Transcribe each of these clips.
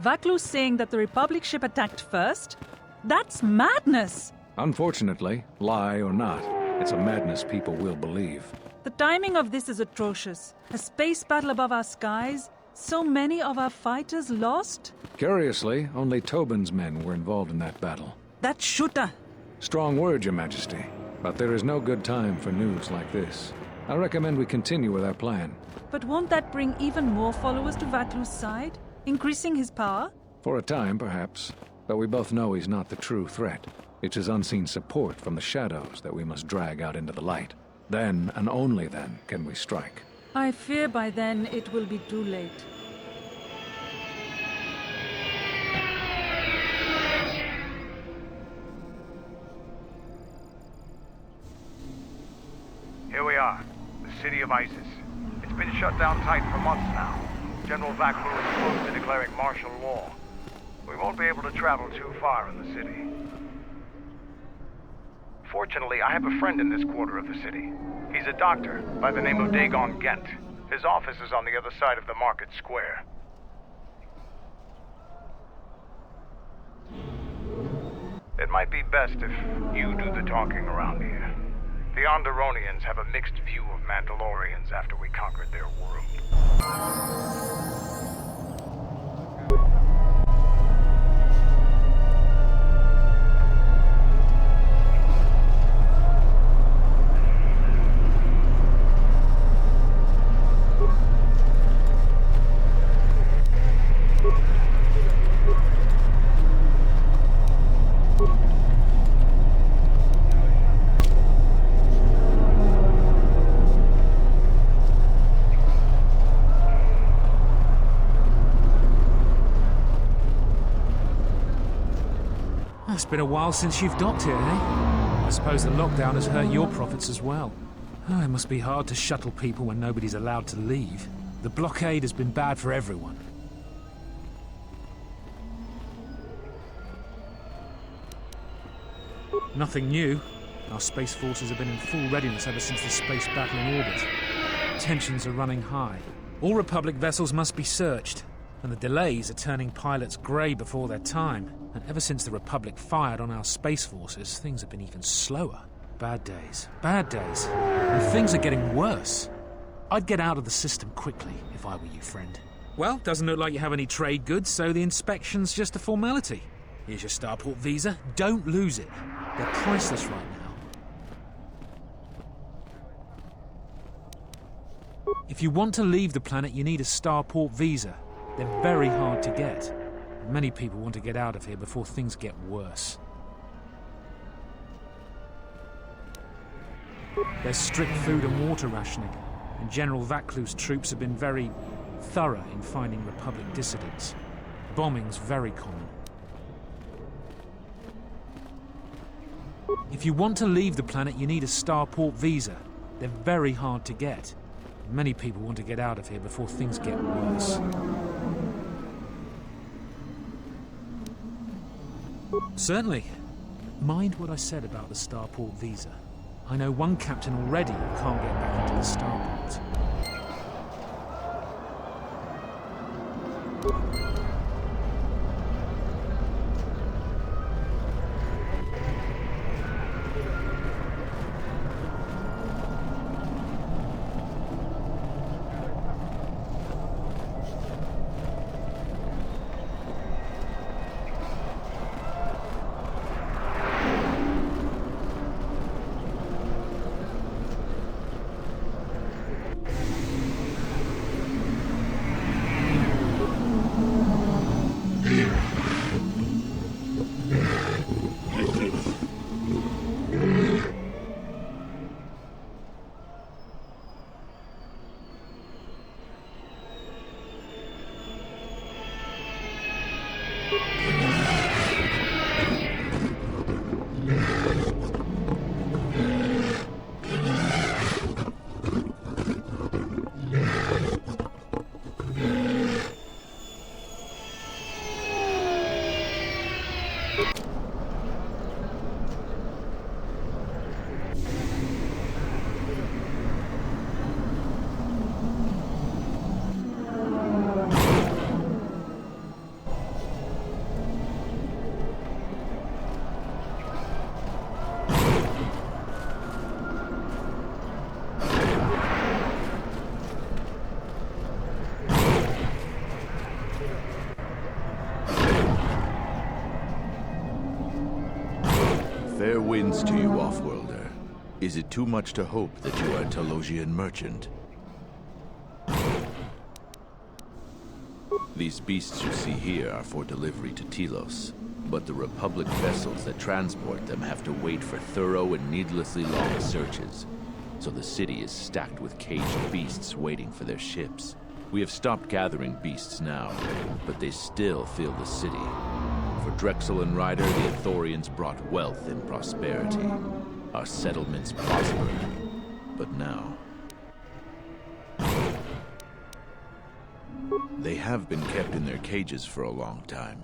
Vaklu's saying that the Republic ship attacked first? That's madness! Unfortunately, lie or not, it's a madness people will believe. The timing of this is atrocious. A space battle above our skies, so many of our fighters lost? Curiously, only Tobin's men were involved in that battle. That shooter! Strong word, Your Majesty. But there is no good time for news like this. I recommend we continue with our plan. But won't that bring even more followers to Vaklu's side? Increasing his power? For a time, perhaps. But we both know he's not the true threat. It's his unseen support from the shadows that we must drag out into the light. Then, and only then, can we strike. I fear by then it will be too late. Here we are, the city of Isis. It's been shut down tight for months now. General Vaklu is close to declaring martial law. We won't be able to travel too far in the city. Fortunately, I have a friend in this quarter of the city. He's a doctor by the name of Dagon Gent. His office is on the other side of the market square. It might be best if you do the talking around here. The Onderonians have a mixed view of Mandalorians after we conquered their world. It's been a while since you've docked here, eh? I suppose the lockdown has hurt your profits as well. Oh, it must be hard to shuttle people when nobody's allowed to leave. The blockade has been bad for everyone. Nothing new. Our space forces have been in full readiness ever since the space battle in orbit. Tensions are running high. All Republic vessels must be searched, and the delays are turning pilots grey before their time. And ever since the Republic fired on our space forces, things have been even slower. Bad days. Bad days. And things are getting worse. I'd get out of the system quickly, if I were you, friend. Well, doesn't look like you have any trade goods, so the inspection's just a formality. Here's your starport visa. Don't lose it. They're priceless right now. If you want to leave the planet, you need a starport visa. They're very hard to get. Many people want to get out of here before things get worse. There's strict food and water rationing, and General Vaklu's troops have been very thorough in finding Republic dissidents. Bombing's very common. If you want to leave the planet, you need a starport visa. They're very hard to get. Many people want to get out of here before things get worse. Certainly. Mind what I said about the starport visa. I know one captain already who can't get back into the starport. winds to you, Offworlder? Is it too much to hope that you are a Telosian merchant? These beasts you see here are for delivery to Telos, but the Republic vessels that transport them have to wait for thorough and needlessly long searches. So the city is stacked with caged beasts waiting for their ships. We have stopped gathering beasts now, but they still fill the city. For Drexel and Ryder, the Ithorians brought wealth and prosperity. Our settlements prospered, but now... They have been kept in their cages for a long time,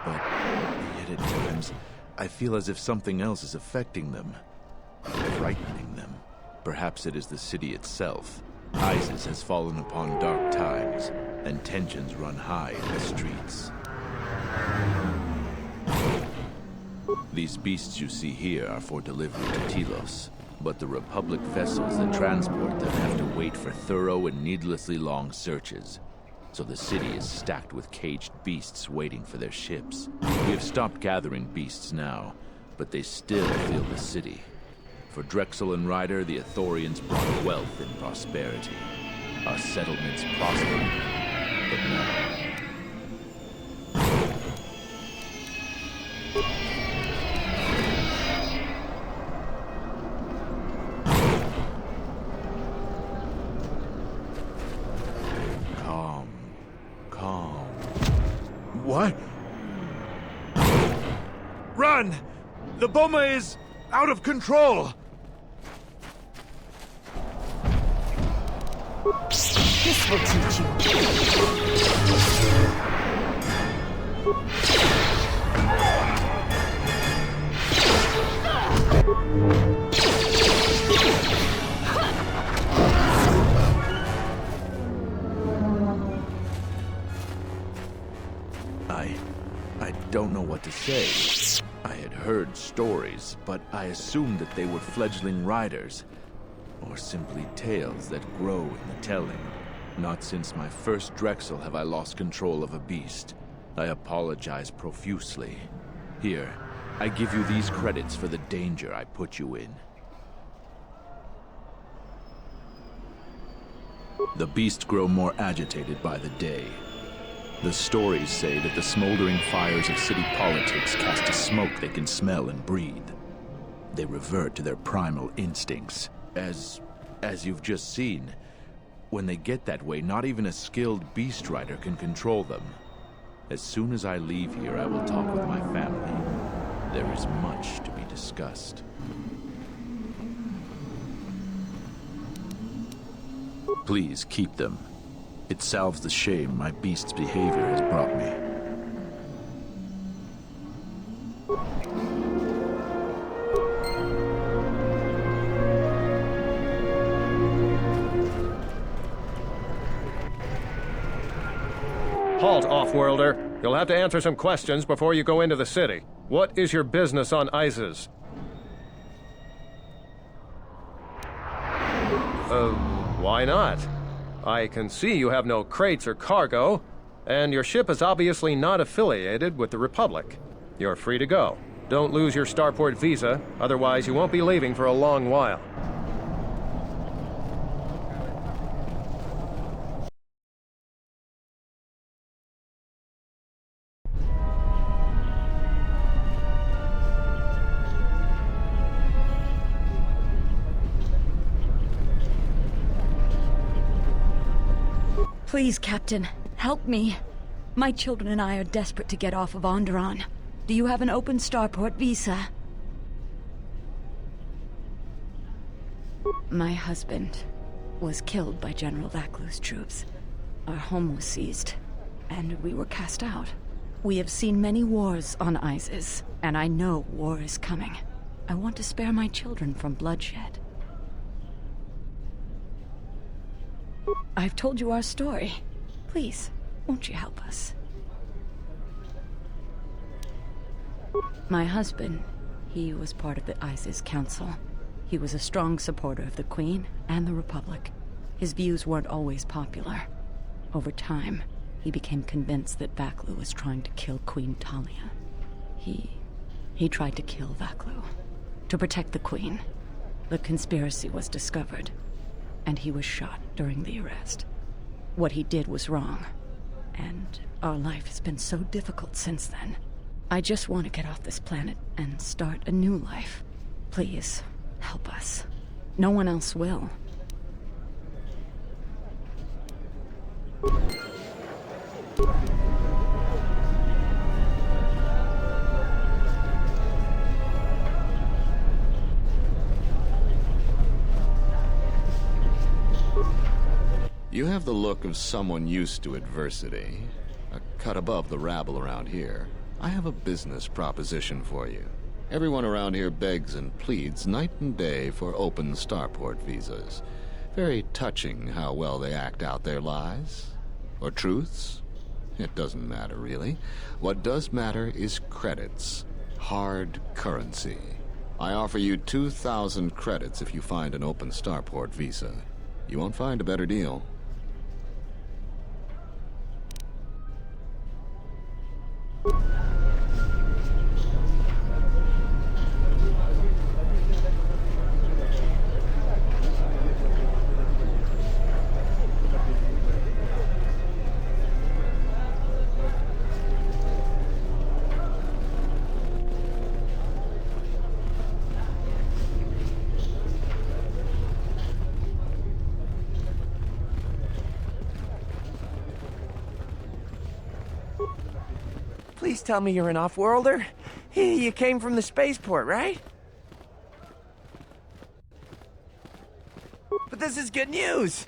but yet at times, I feel as if something else is affecting them, frightening them. Perhaps it is the city itself. ISIS has fallen upon dark times, and tensions run high in the streets. These beasts you see here are for delivery to Telos, but the Republic vessels that transport them have to wait for thorough and needlessly long searches. So the city is stacked with caged beasts waiting for their ships. We have stopped gathering beasts now, but they still fill the city. For Drexel and Ryder, the Ithorians brought wealth and prosperity. Our settlements prospered, but now... Calm. What? Run! The bomber is out of control! This will teach you. I don't know what to say. I had heard stories, but I assumed that they were fledgling riders, or simply tales that grow in the telling. Not since my first Drexel have I lost control of a beast. I apologize profusely. Here, I give you these credits for the danger I put you in. The beasts grow more agitated by the day. The stories say that the smoldering fires of city politics cast a smoke they can smell and breathe. They revert to their primal instincts. As you've just seen, when they get that way, not even a skilled beast rider can control them. As soon as I leave here, I will talk with my family. There is much to be discussed. Please keep them. It salves the shame my beast's behavior has brought me. Halt, Offworlder. You'll have to answer some questions before you go into the city. What is your business on Isis? Why not? I can see you have no crates or cargo, and your ship is obviously not affiliated with the Republic. You're free to go. Don't lose your starport visa, otherwise you won't be leaving for a long while. Please, Captain, help me. My children and I are desperate to get off of Onderon. Do you have an open starport visa? My husband was killed by General Vaklu's troops. Our home was seized, and we were cast out. We have seen many wars on Isis, and I know war is coming. I want to spare my children from bloodshed. I've told you our story. Please, won't you help us? My husband, he was part of the Isis Council. He was a strong supporter of the Queen and the Republic. His views weren't always popular. Over time, he became convinced that Vaklu was trying to kill Queen Talia. He tried to kill Vaklu. to protect the Queen. The conspiracy was discovered, and he was shot during the arrest. What he did was wrong, and our life has been so difficult since then. I just want to get off this planet and start a new life. Please, help us. No one else will. You have the look of someone used to adversity. A cut above the rabble around here. I have a business proposition for you. Everyone around here begs and pleads night and day for open starport visas. Very touching how well they act out their lies. Or truths. It doesn't matter, really. What does matter is credits. Hard currency. I offer you 2,000 credits if you find an open starport visa. You won't find a better deal. Please tell me you're an off-worlder. You came from the spaceport, right? But this is good news.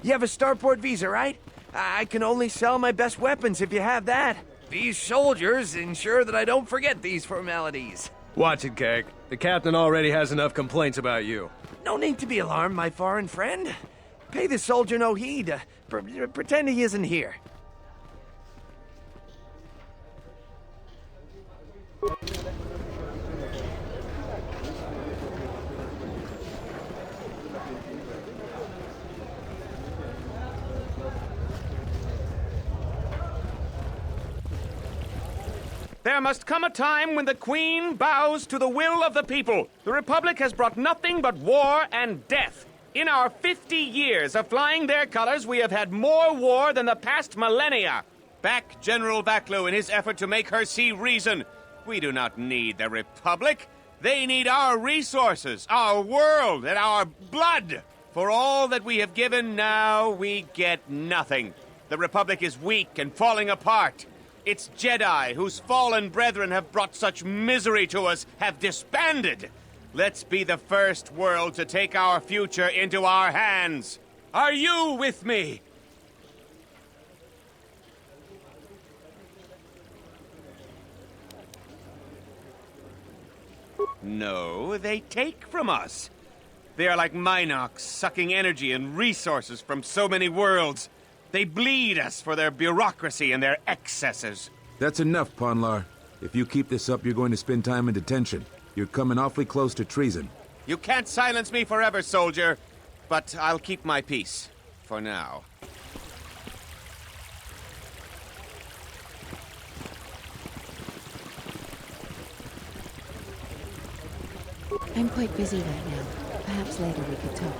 You have a starport visa, right? I can only sell my best weapons if you have that. These soldiers ensure that I don't forget these formalities. Watch it, Keg. The captain already has enough complaints about you. No need to be alarmed, my foreign friend. Pay the soldier no heed. Pretend he isn't here. There must come a time when the Queen bows to the will of the people. The Republic has brought nothing but war and death. In our 50 years of flying their colors, we have had more war than the past millennia. Back General Vaklu in his effort to make her see reason. We do not need the Republic. They need our resources, our world, and our blood. For all that we have given, now we get nothing. The Republic is weak and falling apart. Its Jedi, whose fallen brethren have brought such misery to us, have disbanded. Let's be the first world to take our future into our hands. Are you with me? No, they take from us. They are like Minox, sucking energy and resources from so many worlds. They bleed us for their bureaucracy and their excesses. That's enough, Ponlar. If you keep this up, you're going to spend time in detention. You're coming awfully close to treason. You can't silence me forever, soldier. But I'll keep my peace. For now. I'm quite busy right now. Perhaps later we could talk.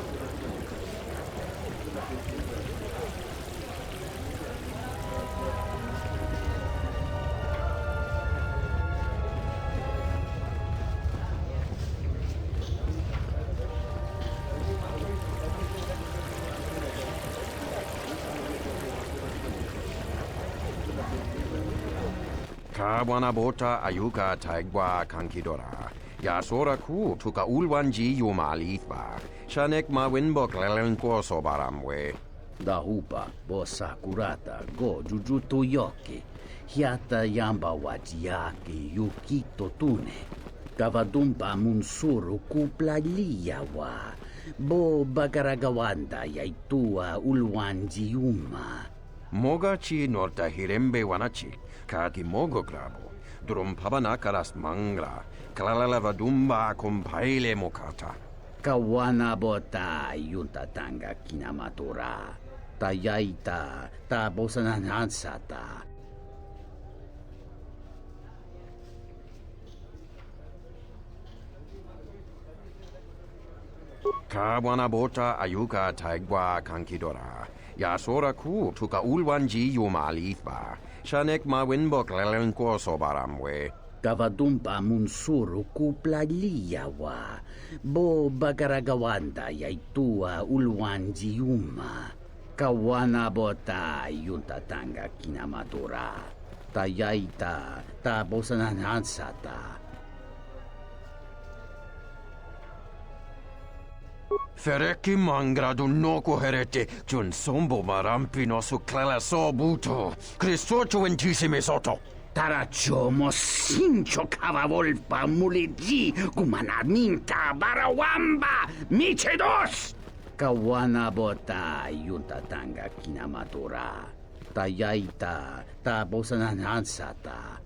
Kawana bota ayuka taigwa kankidora. Yasora ku tuka ulwanji yumalithba. Shanek ma winbok lelenko sobaramwe. Dahupa bosa kurata go jujutu yoki. Hiata yamba watiaki yukito tune. Kavadumpa munsuru kuplaliya wa. Bo bagaragawanda yaitua ulwanji yuma. Mogachi norta hirembe wanachi. Kati mogo grabo. Drum pabana karas mangra. Kalalava dumba compaile mokata. Kawana bota yunta tanga kinamatura. Tayaita ta bosananansata. Kawanabota ayuka taigwa kankidora. Yasora ku tuka ulwanji yumalitba. Shanek mawinbok lelenko sobaramwe. Kavadumpa munsuru kuplaliyawa. Bo bagaragawanda yaitua ulwanji yuma. Kawana bota yuntatanga kinamatura. Tayaita tabosananansata. Fereki mangradu noko herete jun sombo marampino su clela sobuto. Cristocho intissime soto. Tarachomo sincho cavavolpa muligi kumanaminta barawamba michedos. Kawana bota yuntatanga kinamatura. Tayaita tabosananansata.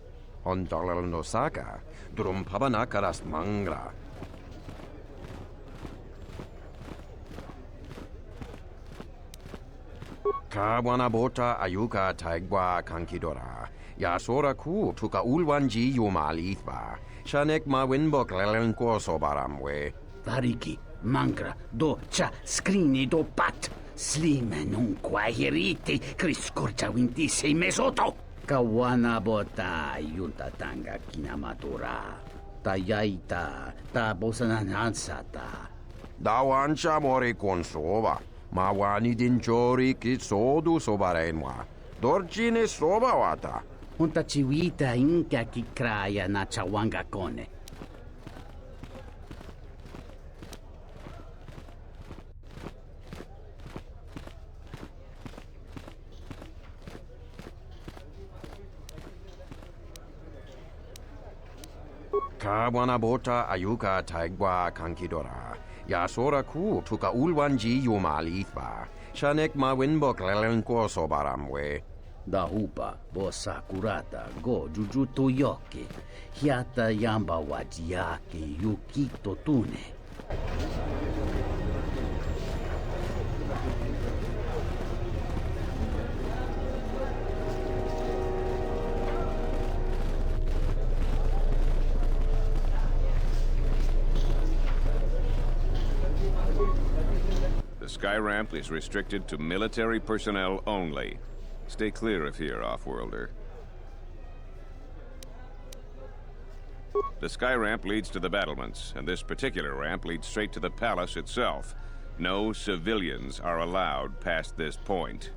Ondalal no saga. Durum pabanakaras mangra. Kawanabota ayuka taigwa kankidora. Yasora ku tuka ulwanji yumalitba. Shanek mawinbok lelenko sobaramwe. Variki, mangra, do cha skrini do pat. Slime non quahiriti, criscorcia wintise mesoto. Kawana bota yuntatanga kinamatura. Tayaita tabosananansata. Dawancha mori konsova. Mawani dinchori kitsodu sobarenwa. Dorjine sobawata. Unta chiwita inka kikraya na chawanga kone. Kawanabota ayuka taigwa kankidora. Yasora ku tuka ulwanji yumalitba. Shanek mawinbok lelenko sobaramwe. Dahupa bosa kurata go jujuto yoke. Hiata yamba wajiake yukito tune. The sky ramp is restricted to military personnel only. Stay clear of here, Offworlder. The sky ramp leads to the battlements, and this particular ramp leads straight to the palace itself. No civilians are allowed past this point.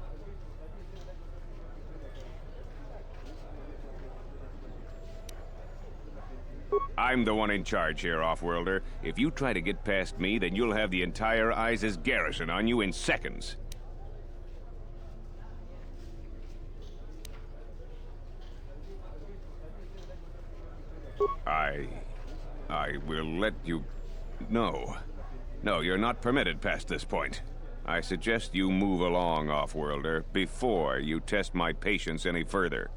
I'm the one in charge here, Offworlder. If you try to get past me, then you'll have the entire ISIS garrison on you in seconds. I will let you... No. No, you're not permitted past this point. I suggest you move along, Offworlder, before you test my patience any further.